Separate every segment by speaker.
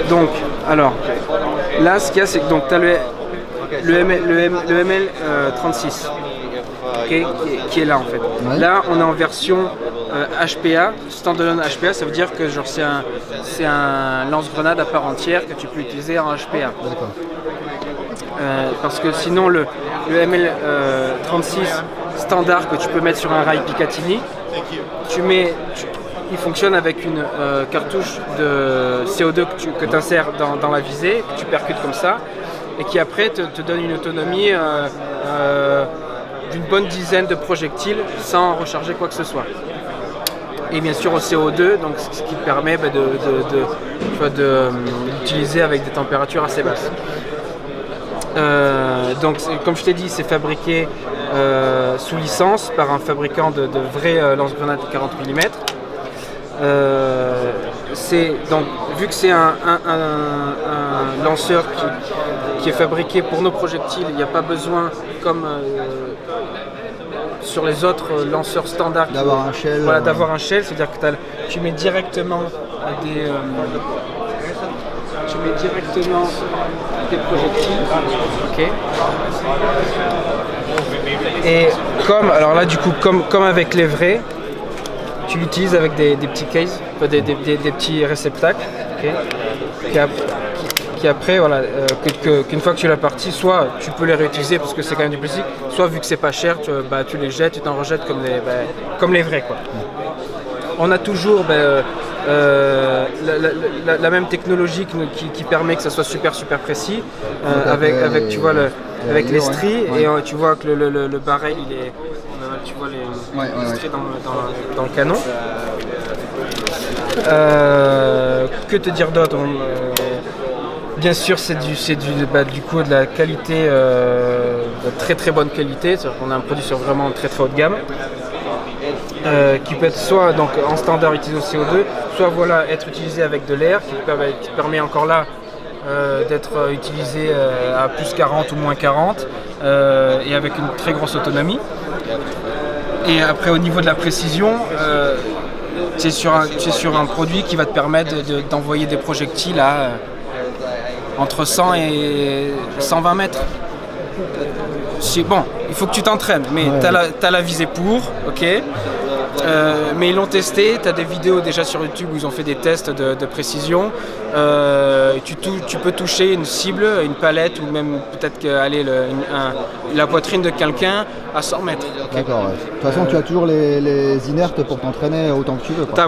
Speaker 1: Donc, alors, là, ce qu'il y a, c'est que tu as le ML36 qui est là en fait.
Speaker 2: Ouais.
Speaker 1: Là, on est en version HPA, standalone HPA, ça veut dire que genre c'est un lance-grenade à part entière que tu peux utiliser en HPA.
Speaker 2: D'accord.
Speaker 1: Parce que sinon, le ML36 standard que tu peux mettre sur un rail Picatinny, il fonctionne avec une cartouche de CO2 que tu insères dans la visée, que tu percutes comme ça, et qui après te donne une autonomie d'une bonne dizaine de projectiles sans recharger quoi que ce soit. Et bien sûr au CO2, donc ce qui permet d'utiliser avec des températures assez basses. Donc comme je t'ai dit, c'est fabriqué sous licence par un fabricant de vrais lance-grenades 40 mm. Donc, vu que c'est un lanceur qui est fabriqué pour nos projectiles, il n'y a pas besoin, comme sur les autres lanceurs standards,
Speaker 2: d'avoir un shell.
Speaker 1: Voilà, d'avoir un shell, c'est-à-dire que tu mets directement des projectiles. Ok. Et alors là, du coup, comme avec les vrais, tu l'utilises avec des petits cases, des petits réceptacles, okay, qui après, voilà, qu'une fois que tu l'as parti, soit tu peux les réutiliser parce que c'est quand même du plastique, soit vu que c'est pas cher, tu les jettes, tu t'en rejettes comme les vrais, quoi. On a toujours la même technologie qui permet que ça soit super précis, avec tu vois avec les stries,
Speaker 2: ouais.
Speaker 1: Et tu vois que le barrel il est, tu vois les stries dans le canon. Que te dire d'autre? Bien sûr, c'est du coup de la qualité, de très bonne qualité. C'est-à-dire qu'on a un produit sur vraiment très haut de gamme, qui peut être soit donc en standard utilisé au CO2, soit voilà être utilisé avec de l'air, qui permet encore là d'être utilisé à plus 40 ou moins 40, et avec une très grosse autonomie. Et après au niveau de la précision, tu es sur un produit qui va te permettre d'envoyer des projectiles à entre 100 et 120 mètres. Bon, il faut que tu t'entraînes, mais t'as la visée pour, ok. Mais ils l'ont testé, tu as des vidéos déjà sur YouTube où ils ont fait des tests de précision. Tu peux toucher une cible, une palette ou même peut-être la poitrine de quelqu'un à 100 mètres. Okay.
Speaker 2: D'accord, ouais. De toute façon, tu as toujours les inertes pour t'entraîner autant que tu veux.
Speaker 1: Tu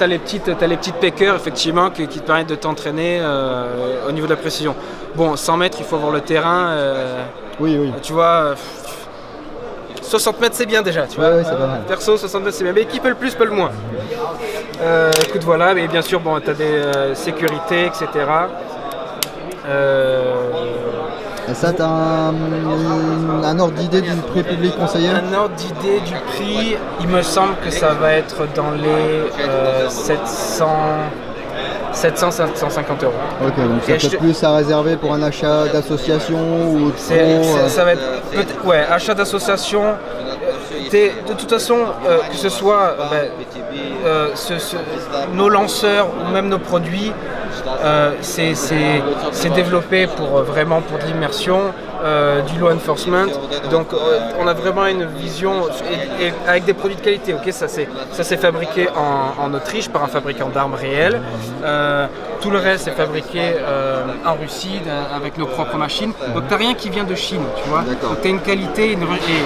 Speaker 1: as les petites piqueurs effectivement qui te permettent de t'entraîner au niveau de la précision. Bon, 100 mètres, il faut voir le terrain.
Speaker 2: Oui.
Speaker 1: Tu vois, 60 mètres c'est bien déjà, tu vois.
Speaker 2: Ouais, c'est pas mal.
Speaker 1: Perso, 60 mètres c'est bien, mais qui peut le plus, peut le moins. Écoute, voilà, mais bien sûr, bon, tu as des sécurités, etc.
Speaker 2: Et ça, tu as un ordre d'idée du prix public conseillé?
Speaker 1: Un ordre d'idée du prix, il me semble que ça va être dans les 700-750 €.
Speaker 2: Ok, donc c'est peut-être plus à réserver pour un achat d'association ou
Speaker 1: ça va être achat d'association. De toute façon, que ce soit nos lanceurs ou même nos produits, c'est développé pour de l'immersion, du law enforcement. Donc on a vraiment une vision et avec des produits de qualité. Ok, ça c'est fabriqué en Autriche par un fabricant d'armes réel. Tout le reste est fabriqué en Russie avec nos propres machines. Donc t'as rien qui vient de Chine, tu vois. Donc t'as une qualité et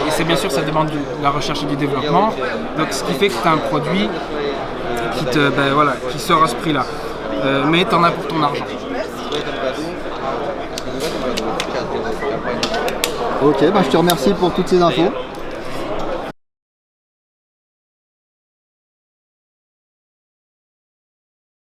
Speaker 1: c'est bien sûr ça demande de la recherche et du développement. Donc ce qui fait que t'as un produit qui sort à ce prix-là. Mais t'en as pour ton argent.
Speaker 2: Ok, je te remercie pour toutes ces infos.